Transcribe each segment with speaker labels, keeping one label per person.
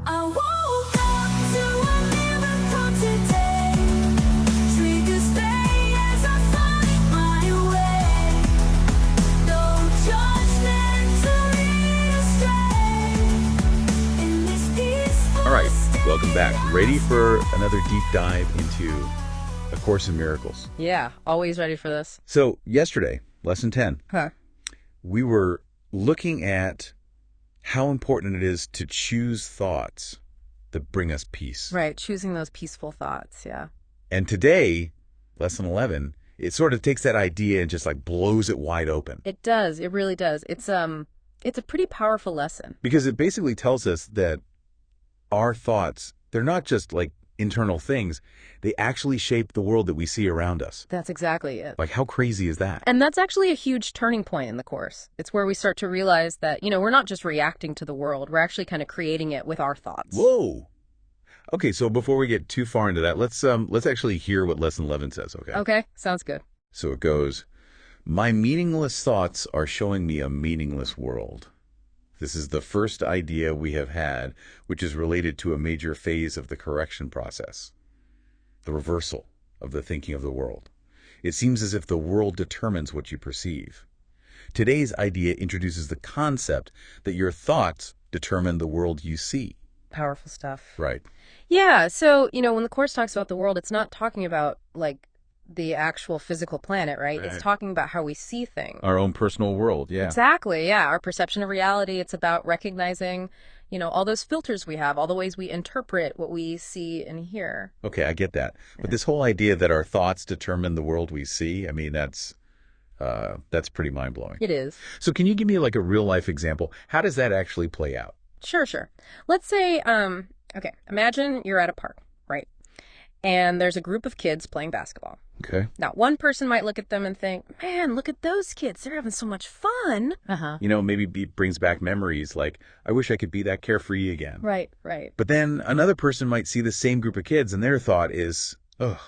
Speaker 1: I woke up to a miracle today. Triggers stay as I find my way. No judgment to lead astray. In this peaceful
Speaker 2: All right,
Speaker 1: state
Speaker 2: welcome back.
Speaker 1: I
Speaker 2: Ready for another deep dive into A Course in Miracles?
Speaker 3: Yeah, always ready for this.
Speaker 2: So yesterday, lesson 10,
Speaker 3: Huh.
Speaker 2: we were looking at how important it is to choose thoughts that bring us peace.
Speaker 3: Right, choosing those peaceful thoughts, yeah.
Speaker 2: And today, lesson 11, it sort of takes that idea and just like blows it wide open.
Speaker 3: It does, it really does. It's a pretty powerful lesson.
Speaker 2: Because it basically tells us that our thoughts, they're not just like internal things. They actually shape the world that we see around us.
Speaker 3: That's exactly it.
Speaker 2: Like, how crazy is that?
Speaker 3: And that's actually a huge turning point in the course. It's where we start to realize that, we're not just reacting to the world, we're actually kind of creating it with our thoughts.
Speaker 2: Whoa. Okay, so before we get too far into that, let's actually hear what lesson 11 says, okay?
Speaker 3: Okay, sounds good.
Speaker 2: So it goes, my meaningless thoughts are showing me a meaningless world. This is the first idea we have had, which is related to a major phase of the correction process, the reversal of the thinking of the world. It seems as if the world determines what you perceive. Today's idea introduces the concept that your thoughts determine the world you see.
Speaker 3: Powerful stuff.
Speaker 2: Right.
Speaker 3: Yeah, so, when the course talks about the world, it's not talking about, like, the actual physical planet, right? It's talking about how we see things.
Speaker 2: Our own personal world, yeah.
Speaker 3: Exactly, yeah. Our perception of reality, it's about recognizing, all those filters we have, all the ways we interpret what we see and hear.
Speaker 2: Okay, I get that. But this whole idea that our thoughts determine the world we see, I mean, that's pretty mind-blowing.
Speaker 3: It is.
Speaker 2: So can you give me like a real-life example? How does that actually play out?
Speaker 3: Sure. Let's say, okay, imagine you're at a park, right? And there's a group of kids playing basketball.
Speaker 2: Okay.
Speaker 3: Now, one person might look at them and think, man, look at those kids. They're having so much fun. Uh-huh.
Speaker 2: Maybe it brings back memories like, I wish I could be that carefree again.
Speaker 3: Right.
Speaker 2: But then another person might see the same group of kids and their thought is, ugh,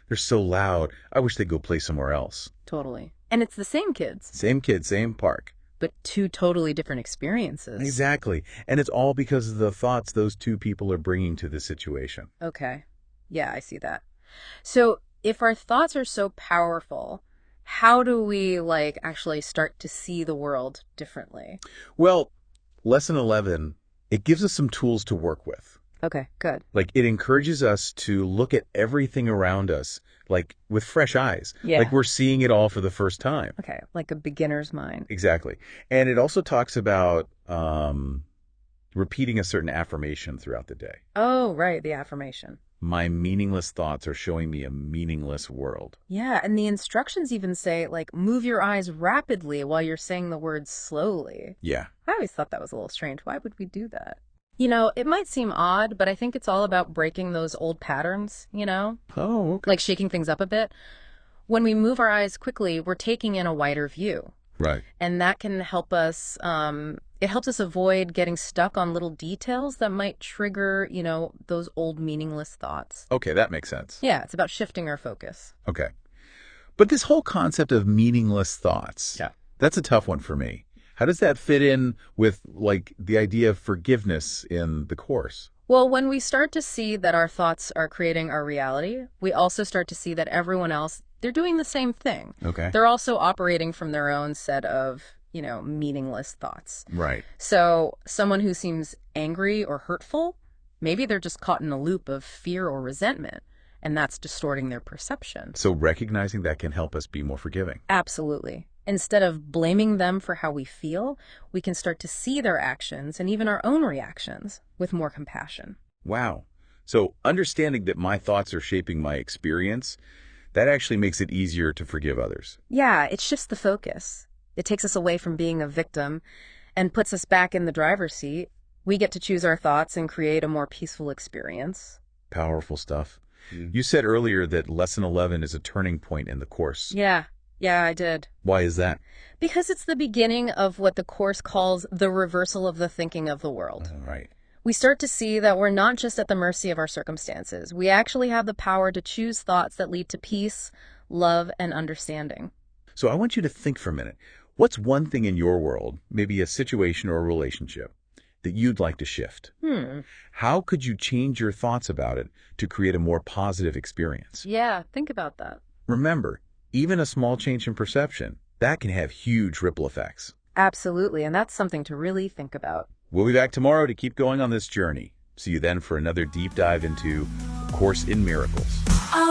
Speaker 2: they're so loud. I wish they'd go play somewhere else.
Speaker 3: Totally. And it's the same kids.
Speaker 2: Same kids, same park.
Speaker 3: But two totally different experiences.
Speaker 2: Exactly. And it's all because of the thoughts those two people are bringing to the situation.
Speaker 3: Okay. Yeah, I see that. So if our thoughts are so powerful, how do we actually start to see the world differently?
Speaker 2: Well, lesson 11, it gives us some tools to work with.
Speaker 3: Okay, good.
Speaker 2: Like it encourages us to look at everything around us like with fresh eyes.
Speaker 3: Yeah.
Speaker 2: Like we're seeing it all for the first time.
Speaker 3: Okay, like a beginner's mind.
Speaker 2: Exactly. And it also talks about repeating a certain affirmation throughout the day.
Speaker 3: Oh, right, the affirmation.
Speaker 2: My meaningless thoughts are showing me a meaningless world.
Speaker 3: Yeah, and the instructions even say, move your eyes rapidly while you're saying the words slowly.
Speaker 2: Yeah.
Speaker 3: I always thought that was a little strange. Why would we do that? It might seem odd, but I think it's all about breaking those old patterns,
Speaker 2: Oh, okay.
Speaker 3: like shaking things up a bit. When we move our eyes quickly, we're taking in a wider view.
Speaker 2: Right.
Speaker 3: And that can help us, it helps us avoid getting stuck on little details that might trigger, those old meaningless thoughts.
Speaker 2: Okay, that makes sense.
Speaker 3: Yeah, it's about shifting our focus.
Speaker 2: Okay. But this whole concept of meaningless thoughts, that's a tough one for me. How does that fit in with, the idea of forgiveness in the Course?
Speaker 3: Well, when we start to see that our thoughts are creating our reality, we also start to see that everyone else, they're doing the same thing.
Speaker 2: Okay.
Speaker 3: They're also operating from their own set of, meaningless thoughts.
Speaker 2: Right.
Speaker 3: So someone who seems angry or hurtful, maybe they're just caught in a loop of fear or resentment, and that's distorting their perception.
Speaker 2: So recognizing that can help us be more forgiving.
Speaker 3: Absolutely. Instead of blaming them for how we feel, we can start to see their actions and even our own reactions with more compassion.
Speaker 2: Wow. So understanding that my thoughts are shaping my experience, that actually makes it easier to forgive others.
Speaker 3: Yeah, it shifts the focus. It takes us away from being a victim and puts us back in the driver's seat. We get to choose our thoughts and create a more peaceful experience.
Speaker 2: Powerful stuff. You said earlier that lesson 11 is a turning point in the Course.
Speaker 3: Yeah, I did.
Speaker 2: Why is that?
Speaker 3: Because it's the beginning of what the Course calls the reversal of the thinking of the world.
Speaker 2: Right.
Speaker 3: We start to see that we're not just at the mercy of our circumstances. We actually have the power to choose thoughts that lead to peace, love, and understanding.
Speaker 2: So I want you to think for a minute. What's one thing in your world, maybe a situation or a relationship, that you'd like to shift? How could you change your thoughts about it to create a more positive experience?
Speaker 3: Yeah, think about that.
Speaker 2: Remember, even a small change in perception, that can have huge ripple effects.
Speaker 3: Absolutely, and that's something to really think about.
Speaker 2: We'll be back tomorrow to keep going on this journey. See you then for another deep dive into A Course in Miracles.
Speaker 1: I